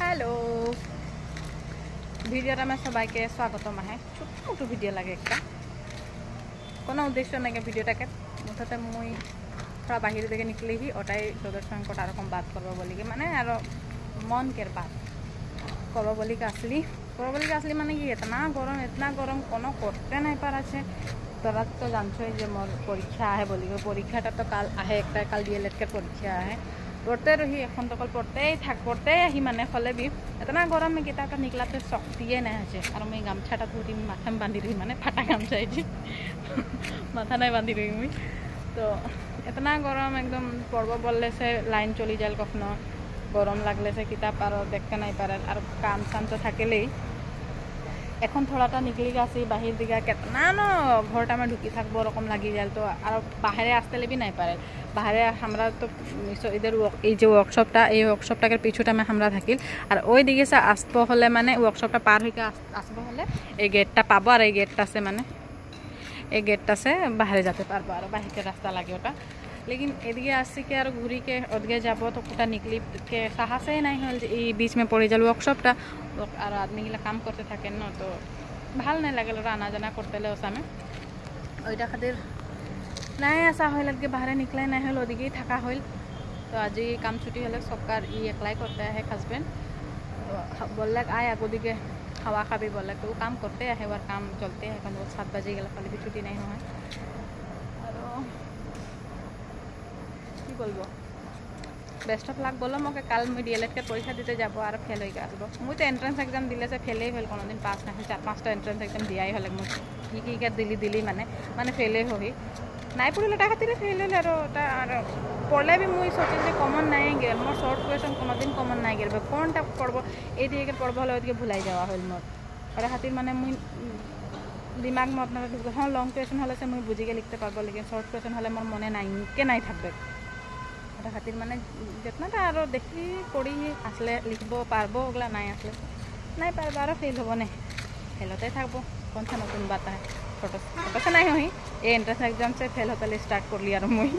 hello ভিডিওটা আমার সবাইকে স্বাগতম আহে ছোট ছোট ভিডিও লাগে একটা কোনো উদ্দেশ্য নাই ভিডিওটাকে মুঠতে মুই थोड़ा बाहर देखे निकले ही ओटाई তোদের সঙ্গে কটা রকম বাত করবো বলি মানে আর মন কের বাত করবো বলি আসলি মানে কি এতনা গরম কোনো করতে নাই পারাছে তোরা তো জানছই যে মোর পরীক্ষা আহে বলি পরীক্ষাটা তো কাল আহে একটা কাল ডিএলএড के পরীক্ষা আহে পড়তে রহি এখন তো কল পড়তেই আহি মানে ফলে भी इतना गरम में किताब निकलाते शक्तिए नहीं আছে আর मैं গামছাটা ধরি মাথা বাঁধি রহি মানে ফাটা গামছা এটি মাথা নাই বাঁধি রহি মুই তো इतना गरम एकदम पढ़ब बोलले से लाइन चली जाए कखनो गरम लगले से किताब और देखते नहीं पारे और काम साम तो थकेलेई এখন থোড়াটা নিকলি গেছি বাহির দিকে কেতনা ন ঘরটা में ঢুকি থাকবো ওরকম লাগি যায় তো আর বাইরে আসতে লেবি নাই পারে বাইরে আমরা তো ইদের এই যে ওয়ার্কশপটাকে পিছুটা আমরা থাকিল আর ওই দিকে সে আসবো হলে মানে ওয়ার্কশপটা পার হইকে আসবো হলে এই গেটটা পাবো আর এই গেটটা से মানে এই গেটটা से বাইরে যেতে পারবো আর বাহিরের রাস্তা লাগে ওটা लेकिन एदिके आसी के और घूरी के ओदिके जाब तो कोटा निकली के साहस ही नहीं हल ये बीच में पड़े जाल वर्कशॉपटा और आदमी गिला काम करते थकेन न तो ভাল नहीं लगे आना जाना करते ओसामे ओइटा खातिर नहीं आसा हल के बाहर निकले नहीं हल ओदिके थाका हल तो आज काम छुट्टी हल सबकार एकलाई करते है हस्बैंड बोल आए आगो दिके खावा खाबी बोल तो काम करते है और काम चलते हैं 7 बजे गला खाली भी छुट्टी नहीं हुआ बोलो बेस्ट अफ लाक बोलो मोके कल मुझे डीएलएड के परीक्षा दीते যাব और फेल हो आसब मुझे तो एंट्रेंस एग्जाम दिले से फेल ही कोनो दिन पास नहीं 4-5टा एंट्रेंस एग्जाम दियाई हल मुझे की दिली माने फेले होई नहीं पढ़ले खातिर फेल हल और पढ़ले भी मुझे सोचे जो कमन नहीं गेल मोर शॉर्ट क्वेश्चन कोनो दिन कमन नहीं गेल कौनटा पढ़ब ये पढ़ब हल भुलाई जावा हल मोर और खातिर माने मुझे दिमाग में अपना हाँ लंग क्वेश्चन हले से मुझे बुझिके लिखते पारब लेकिन शॉर्ट क्वेश्चन हले मोर मने नहीं थाकबे खातिर माने जितनाटा और देखी पढ़ी आसले लिखब पारबो ओगला नहीं आसले नहीं पारबो और फेल हम नहीं फेलते थकबो कौन सा नतून बात है फोटो से नहीं हुई ये एंट्रेंस एग्जाम से फेल होते स्टार्ट कर लिया और मुई